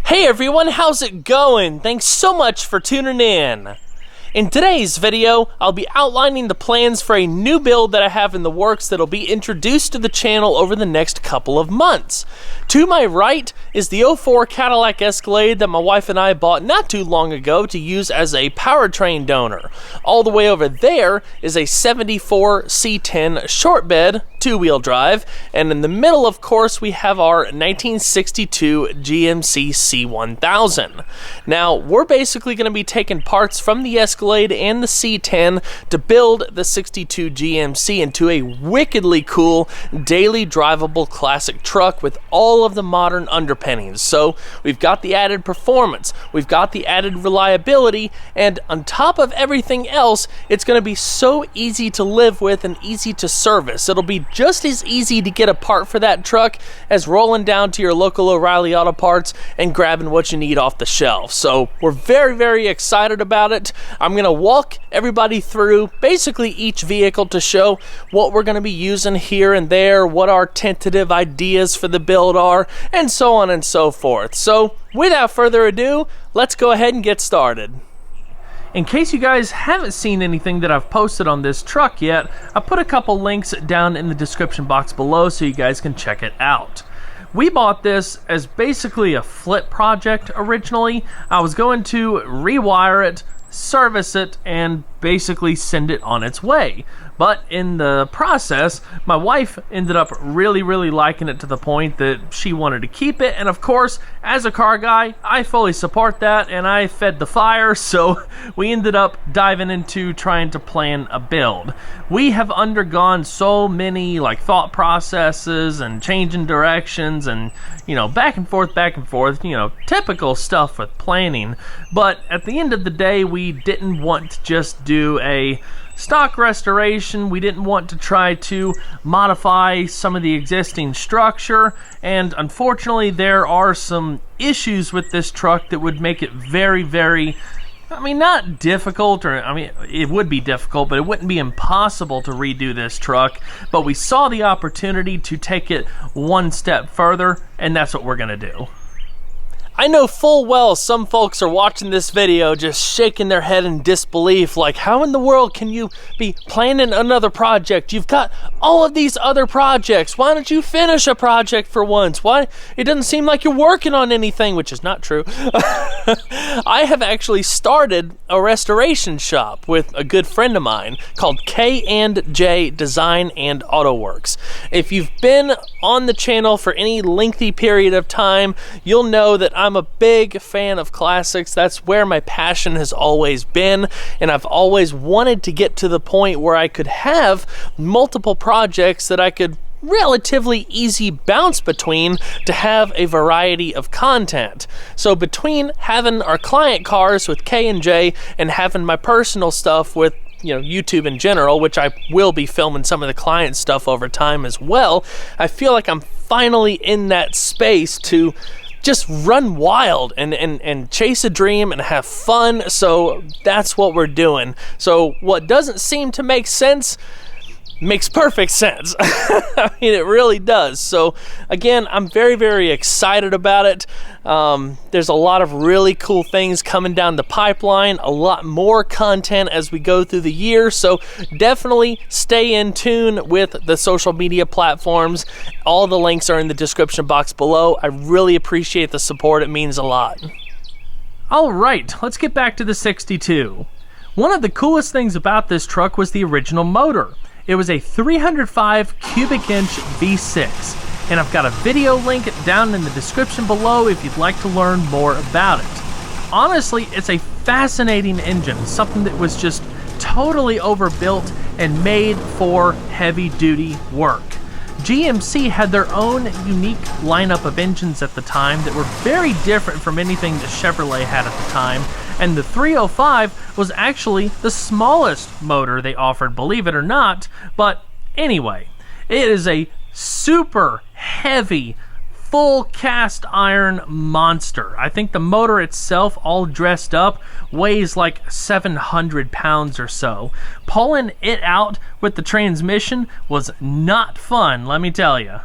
Hey everyone, how's it going? Thanks so much for tuning in. In today's video, I'll be outlining the plans for a new build that I have in the works that'll be introduced to the channel over the next couple of months. To my right is the 04 Cadillac Escalade that my wife and I bought not too long ago to use as a powertrain donor. All the way over there is a 74 C10 short bed, two-wheel drive, and in the middle, of course, we have our 1962 GMC C1000. Now, we're basically going to be taking parts from the Escalade and the C10 to build the 62 GMC into a wickedly cool, daily drivable classic truck with all of the modern underpinnings. So we've got the added performance, we've got the added reliability, and on top of everything else, it's going to be so easy to live with and easy to service. It'll be just as easy to get a part for that truck as rolling down to your local O'Reilly Auto Parts and grabbing what you need off the shelf. So we're very, very excited about it. I'm going to walk everybody through basically each vehicle to show what we're going to be using here and there, what our tentative ideas for the build are, and so on and so forth. So without further ado, let's go ahead and get started. In case you guys haven't seen anything that I've posted on this truck yet, I put a couple links down in the description box below so you guys can check it out. We bought this as basically a flip project originally. I was going to rewire it, service it, and basically send it on its way. But in the process, my wife ended up really liking it to the point that she wanted to keep it. And of course, as a car guy, I fully support that and I fed the fire. So we ended up diving into trying to plan a build. We have undergone so many thought processes and changing directions and, back and forth, typical stuff with planning. But at the end of the day, we didn't want to just do a stock restoration. We didn't want to try to modify some of the existing structure, and unfortunately there are some issues with this truck that would make it very, not difficult, or it would be difficult, but it wouldn't be impossible to redo this truck. But we saw the opportunity to take it one step further, and that's what we're gonna do. I know full well some folks are watching this video just shaking their head in disbelief, like, how in the world can you be planning another project? You've got all of these other projects. Why don't you finish a project for once? Why? It doesn't seem like you're working on anything, which is not true. I have actually started a restoration shop with a good friend of mine called K&J Design and Auto Works. If you've been on the channel for any lengthy period of time, you'll know that I'm a big fan of classics. That's where my passion has always been, and I've always wanted to get to the point where I could have multiple projects that I could relatively easy bounce between to have a variety of content. So between having our client cars with K&J and having my personal stuff with YouTube in general, which I will be filming some of the client stuff over time as well, I feel like I'm finally in that space to just run wild and chase a dream and have fun. So that's what we're doing. So what doesn't seem to make sense makes perfect sense. It really does. So again, I'm very excited about it. There's a lot of really cool things coming down the pipeline, a lot more content as we go through the year. So definitely stay in tune with the social media platforms. All the links are in the description box below. I really appreciate the support. It means a lot. All right, let's get back to the 62. One of the coolest things about this truck was the original motor. It was a 305 cubic inch V6, and I've got a video link down in the description below if you'd like to learn more about it. Honestly, it's a fascinating engine, something that was just totally overbuilt and made for heavy duty work. GMC had their own unique lineup of engines at the time that were very different from anything that Chevrolet had at the time, and the 305 was actually the smallest motor they offered, believe it or not. But anyway, it is a super heavy, full cast iron monster. I think the motor itself, all dressed up, weighs like 700 pounds or so. Pulling it out with the transmission was not fun, let me tell you.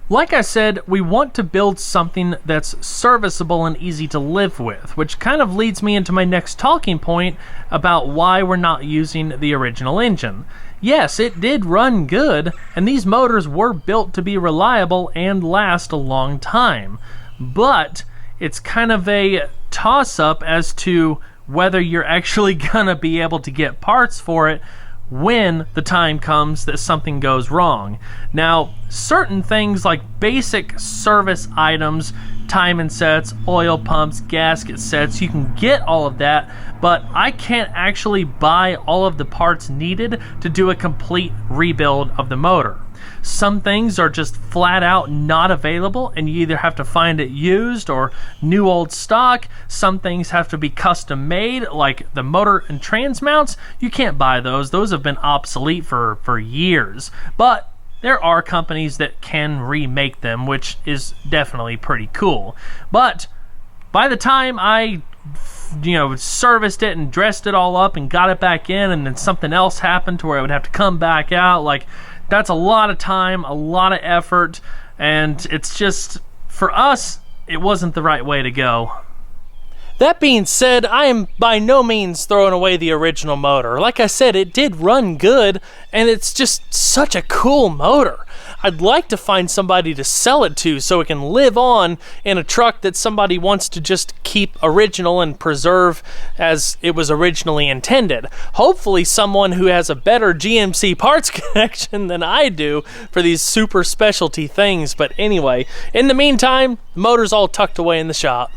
Like I said, we want to build something that's serviceable and easy to live with, which kind of leads me into my next talking point about why we're not using the original engine. Yes, it did run good, and these motors were built to be reliable and last a long time. But it's kind of a toss-up as to whether you're actually gonna be able to get parts for it when the time comes that something goes wrong. Now, certain things like basic service items, timing sets, oil pumps, gasket sets, you can get all of that, but I can't actually buy all of the parts needed to do a complete rebuild of the motor. Some things are just flat out not available, and you either have to find it used or new old stock. Some things have to be custom made, like the motor and trans mounts. You can't buy those. Those have been obsolete for years. But there are companies that can remake them, which is definitely pretty cool. But by the time I serviced it and dressed it all up and got it back in, and then something else happened to where it would have to come back out, that's a lot of time, a lot of effort, and it's just, for us, it wasn't the right way to go. That being said, I am by no means throwing away the original motor. Like I said, it did run good, and it's just such a cool motor. I'd like to find somebody to sell it to so it can live on in a truck that somebody wants to just keep original and preserve as it was originally intended. Hopefully someone who has a better GMC parts connection than I do for these super specialty things. But anyway, in the meantime, the motor's all tucked away in the shop.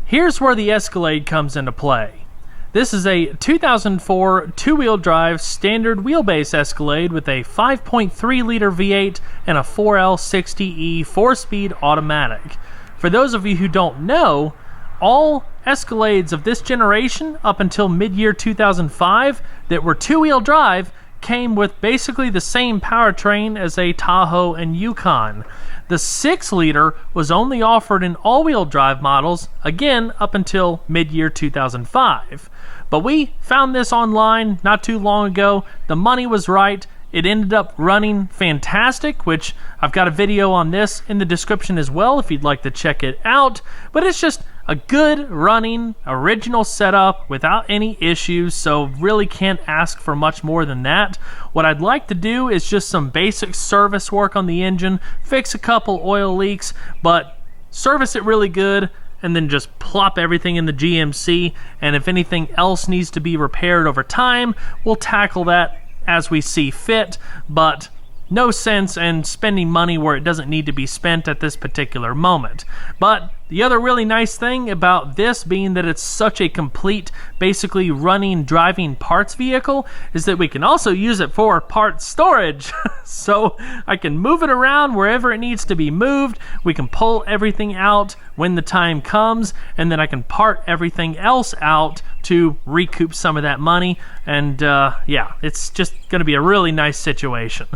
Here's where the Theescalade comes into play. This is a 2004 two-wheel drive standard wheelbase Escalade with a 5.3 liter V8 and a 4L60E 4-speed automatic. For those of you who don't know, all Escalades of this generation up until mid-year 2005 that were two-wheel drive came with basically the same powertrain as a Tahoe and Yukon. The 6-liter was only offered in all-wheel drive models, again up until mid-year 2005. But we found this online not too long ago. The money was right. It ended up running fantastic, which I've got a video on this in the description as well if you'd like to check it out. But it's just a good running original setup without any issues, so really can't ask for much more than that. What I'd like to do is just some basic service work on the engine, fix a couple oil leaks, but service it really good, and then just plop everything in the GMC, and if anything else needs to be repaired over time, we'll tackle that as we see fit, but no sense in spending money where it doesn't need to be spent at this particular moment. But the other really nice thing about this being that it's such a complete, basically running, driving parts vehicle is that we can also use it for parts storage. So I can move it around wherever it needs to be moved. We can pull everything out when the time comes, and then I can part everything else out to recoup some of that money. And yeah, it's just going to be a really nice situation.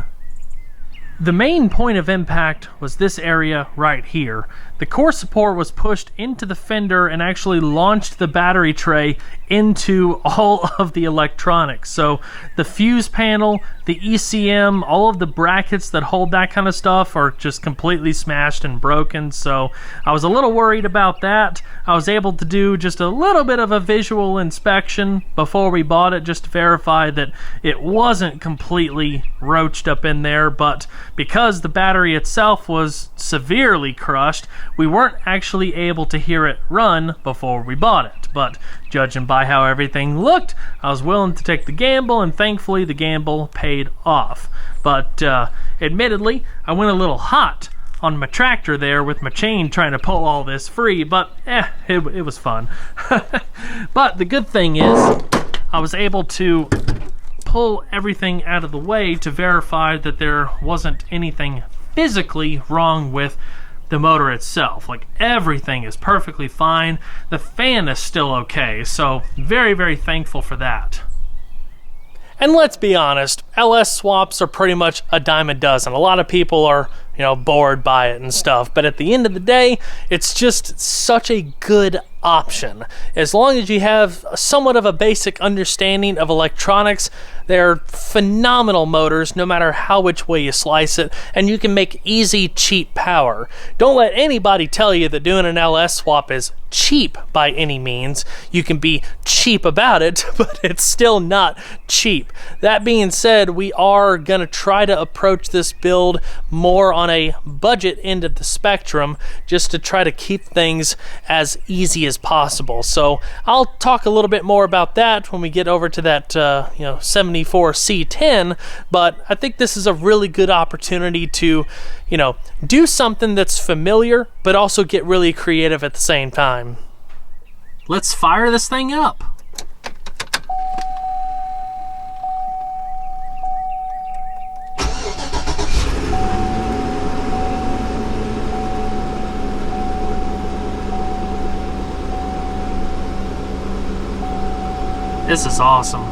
The main point of impact was this area right here. The core support was pushed into the fender and actually launched the battery tray into all of the electronics. So the fuse panel, the ECM, all of the brackets that hold that kind of stuff are just completely smashed and broken. So I was a little worried about that. I was able to do just a little bit of a visual inspection before we bought it just to verify that it wasn't completely roached up in there, but because the battery itself was severely crushed, we weren't actually able to hear it run before we bought it. But judging by how everything looked, I was willing to take the gamble, and thankfully the gamble paid off. But admittedly, I went a little hot on my tractor there with my chain trying to pull all this free, but it was fun. But the good thing is I was able to pull everything out of the way to verify that there wasn't anything physically wrong with the motor itself. Like, everything is perfectly fine. The fan is still okay, so very, very thankful for that. And let's be honest, LS swaps are pretty much a dime a dozen. A lot of people are bored by it and stuff. But at the end of the day, it's just such a good option. As long as you have somewhat of a basic understanding of electronics, they're phenomenal motors no matter which way you slice it, and you can make easy, cheap power. Don't let anybody tell you that doing an LS swap is cheap by any means. You can be cheap about it, but it's still not cheap. That being said, we are going to try to approach this build more on a budget end of the spectrum, just to try to keep things as easy as possible. So I'll talk a little bit more about that when we get over to that 74 C10, but I think this is a really good opportunity to do something that's familiar but also get really creative at the same time. Let's fire this thing up. This is awesome.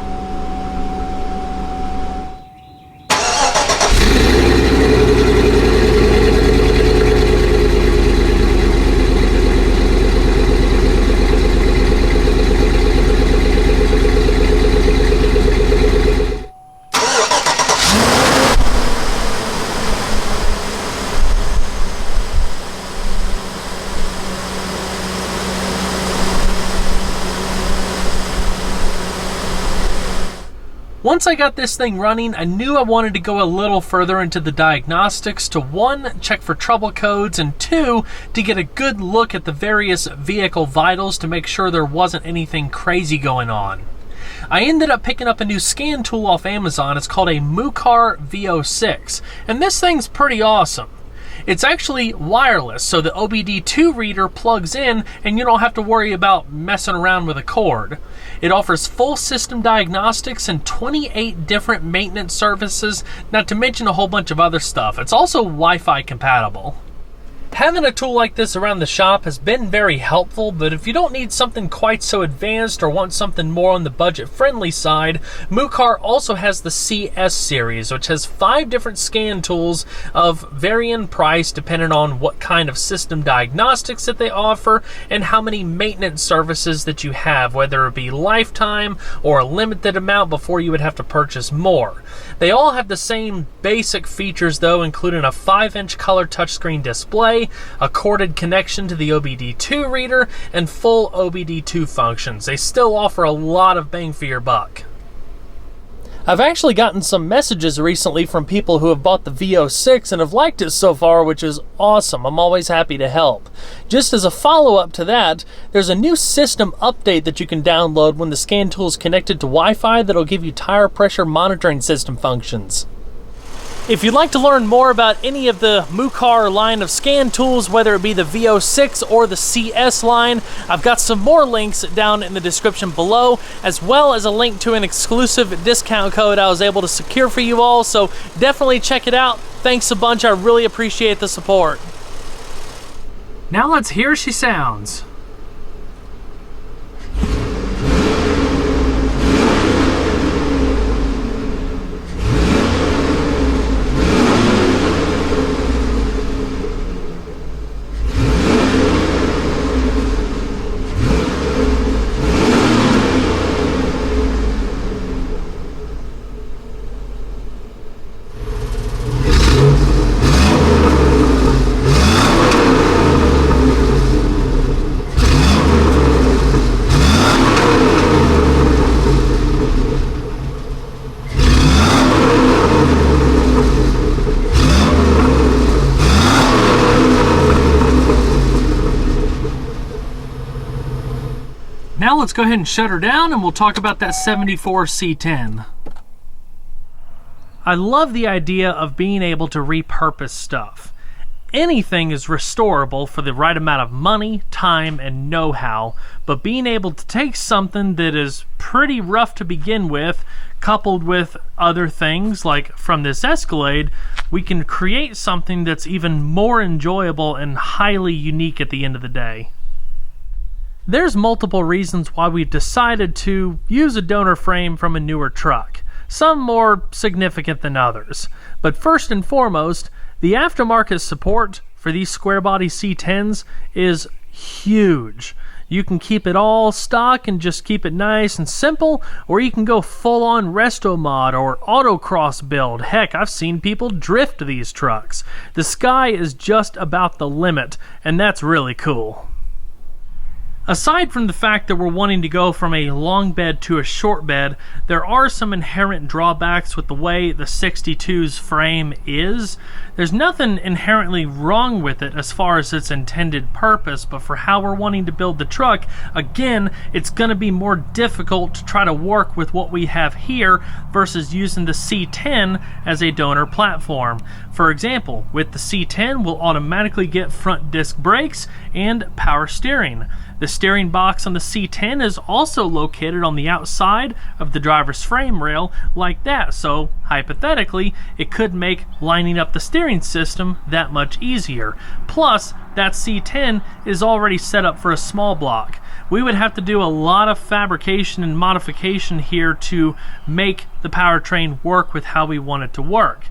Once I got this thing running, I knew I wanted to go a little further into the diagnostics to 1, check for trouble codes, and 2, to get a good look at the various vehicle vitals to make sure there wasn't anything crazy going on. I ended up picking up a new scan tool off Amazon. It's called a MUCAR VO6, and this thing's pretty awesome. It's actually wireless, so the OBD2 reader plugs in and you don't have to worry about messing around with a cord. It offers full system diagnostics and 28 different maintenance services, not to mention a whole bunch of other stuff. It's also Wi-Fi compatible. Having a tool like this around the shop has been very helpful, but if you don't need something quite so advanced or want something more on the budget-friendly side, MUCAR also has the CS series, which has 5 different scan tools of varying price depending on what kind of system diagnostics that they offer and how many maintenance services that you have, whether it be lifetime or a limited amount before you would have to purchase more. They all have the same basic features though, including a 5-inch color touchscreen display, a corded connection to the OBD2 reader, and full OBD2 functions. They still offer a lot of bang for your buck. I've actually gotten some messages recently from people who have bought the VO6 and have liked it so far, which is awesome. I'm always happy to help. Just as a follow-up to that, there's a new system update that you can download when the scan tool is connected to Wi-Fi that'll give you tire pressure monitoring system functions. If you'd like to learn more about any of the MUCAR line of scan tools, whether it be the VO6 or the CS line, I've got some more links down in the description below, as well as a link to an exclusive discount code I was able to secure for you all, so definitely check it out. Thanks a bunch, I really appreciate the support. Now let's hear she sounds. Now let's go ahead and shut her down and we'll talk about that 74 C10. I love the idea of being able to repurpose stuff. Anything is restorable for the right amount of money, time, and know-how, but being able to take something that is pretty rough to begin with, coupled with other things like from this Theescalade, we can create something that's even more enjoyable and highly unique at the end of the day. There's multiple reasons why we've decided to use a donor frame from a newer truck, some more significant than others. But first and foremost, The aftermarket support for these square body C10s is huge. You can keep it all stock and just keep it nice and simple, or you can go full on Restomod or autocross build. Heck, I've seen people drift these trucks. The sky is just about the limit, and that's really cool. Aside from the fact that we're wanting to go from a long bed to a short bed, there are some inherent drawbacks with the way the 62's frame is. There's nothing inherently wrong with it as far as its intended purpose, but for how we're wanting to build the truck, again, it's going to be more difficult to try to work with what we have here versus using the C10 as a donor platform. For example, with the C10, we'll automatically get front disc brakes and power steering. The steering box on the C10 is also located on the outside of the driver's frame rail like that, so hypothetically it could make lining up the steering system that much easier. Plus, that C10 is already set up for a small block. We would have to do a lot of fabrication and modification here to make the powertrain work with how we want it to work.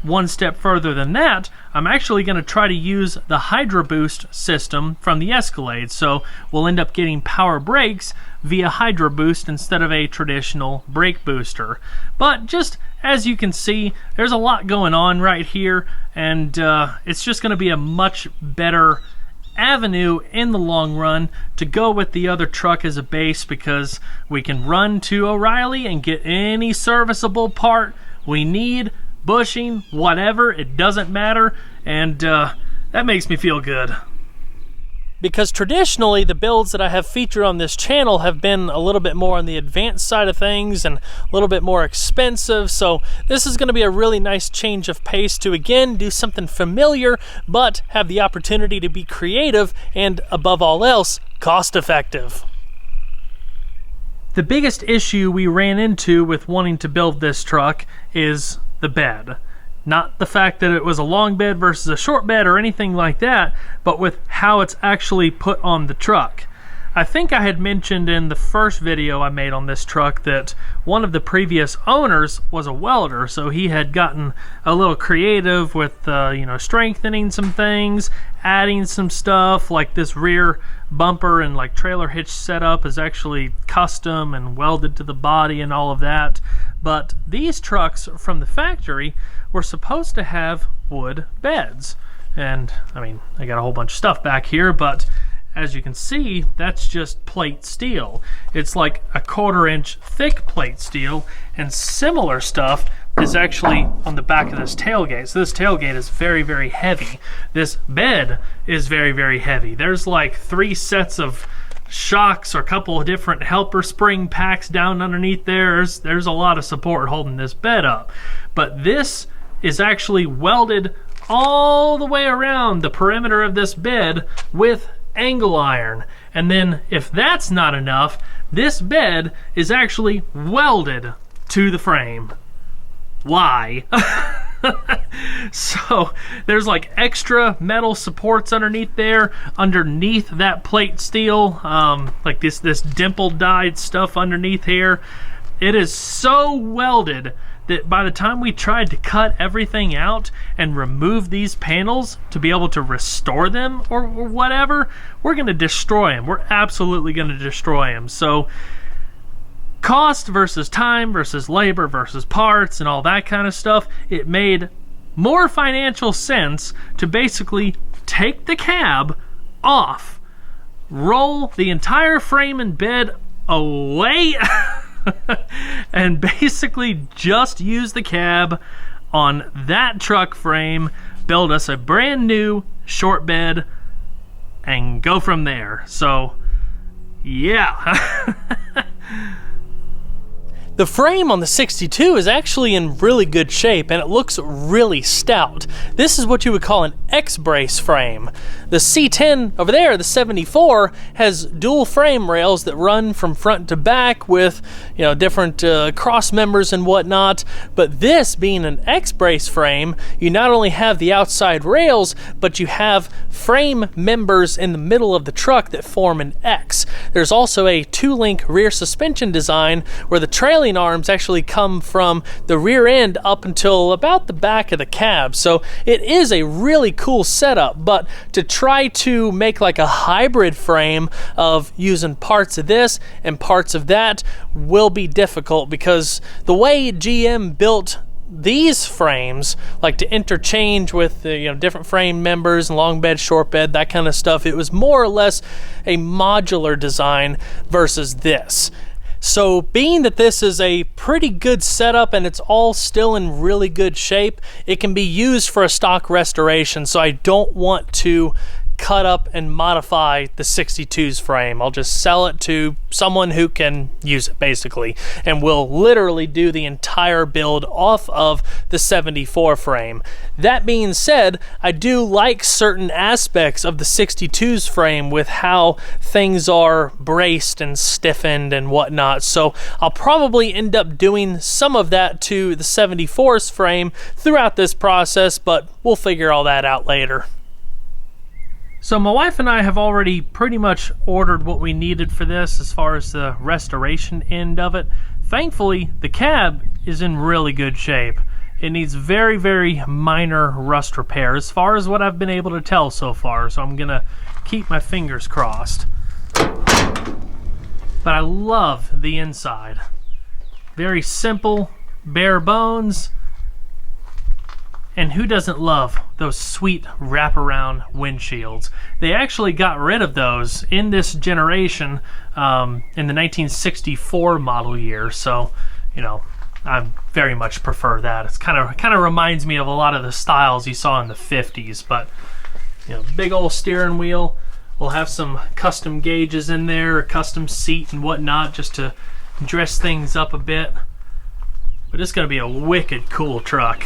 One step further than that, I'm actually going to try to use the Hydro Boost system from the Theescalade, so we'll end up getting power brakes via Hydro Boost instead of a traditional brake booster. But just as you can see, there's a lot going on right here, and it's just going to be a much better avenue in the long run to go with the other truck as a base, because we can run to O'Reilly and get any serviceable part we need, bushing, whatever, it doesn't matter, and that makes me feel good. Because traditionally the builds that I have featured on this channel have been a little bit more on the advanced side of things and a little bit more expensive, so this is going to be a really nice change of pace to again do something familiar but have the opportunity to be creative and, above all else, cost effective. The biggest issue we ran into with wanting to build this truck is the bed. Not the fact that it was a long bed versus a short bed or anything like that, but with how it's actually put on the truck. I think I had mentioned in the first video I made on this truck that one of the previous owners was a welder, so he had gotten a little creative with strengthening some things, adding some stuff, like this rear bumper and like trailer hitch setup is actually custom and welded to the body and all of that. But these trucks from the factory were supposed to have wood beds, and I mean, I got a whole bunch of stuff back here, but as you can see, that's just plate steel. It's like a 1/4 inch thick plate steel, and similar stuff is actually on the back of this tailgate. So this tailgate is very, very heavy. This bed is very, very heavy. There's like 3 sets of shocks or a couple of different helper spring packs down underneath there. There's a lot of support holding this bed up. But this is actually welded all the way around the perimeter of this bed with angle iron. And then if that's not enough, this bed is actually welded to the frame. Why? So there's like extra metal supports underneath there, underneath that plate steel, like this dimple dyed stuff underneath here. It is so welded that by the time we tried to cut everything out and remove these panels to be able to restore them or whatever, we're going to destroy them. We're absolutely going to destroy them. So cost versus time versus labor versus parts and all that kind of stuff, it made more financial sense to basically take the cab off, roll the entire frame and bed away, and basically just use the cab on that truck frame, build us a brand new short bed, and go from there. So, yeah. The frame on the 62 is actually in really good shape and it looks really stout. This is what you would call an X-brace frame. The C10 over there, the 74, has dual frame rails that run from front to back with different cross members and whatnot. But this being an X-brace frame, you not only have the outside rails, but you have frame members in the middle of the truck that form an X. There's also a 2-link rear suspension design where the trailing trailing arms actually come from the rear end up until about the back of the cab. So it is a really cool setup, but to try to make like a hybrid frame of using parts of this and parts of that will be difficult, because the way GM built these frames, like to interchange with the different frame members and long bed, short bed, that kind of stuff, it was more or less a modular design versus this. So being that this is a pretty good setup and it's all still in really good shape, it can be used for a stock restoration. So I don't want to cut up and modify the 62's frame. I'll just sell it to someone who can use it basically, and we'll literally do the entire build off of the 74 frame. That being said, I do like certain aspects of the 62's frame with how things are braced and stiffened and whatnot, so I'll probably end up doing some of that to the 74's frame throughout this process, but we'll figure all that out later. So my wife and I have already pretty much ordered what we needed for this as far as the restoration end of it. Thankfully, the cab is in really good shape. It needs very, very minor rust repair as far as what I've been able to tell so far, so I'm gonna keep my fingers crossed. But I love the inside. Very simple, bare bones. And who doesn't love those sweet wraparound windshields? They actually got rid of those in this generation in the 1964 model year. So, I very much prefer that. It's kind of reminds me of a lot of the styles you saw in the 50s. But big old steering wheel. We'll have some custom gauges in there, a custom seat and whatnot, just to dress things up a bit. But it's going to be a wicked cool truck.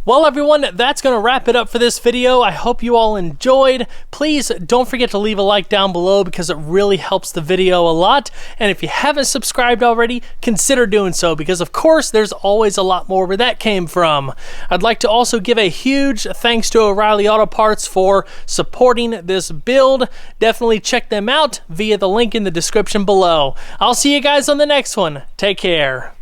Well, everyone, that's going to wrap it up for this video. I hope you all enjoyed. Please don't forget to leave a like down below because it really helps the video a lot. And if you haven't subscribed already, consider doing so, because of course there's always a lot more where that came from. I'd like to also give a huge thanks to O'Reilly Auto Parts for supporting this build. Definitely check them out via the link in the description below. I'll see you guys on the next one. Take care.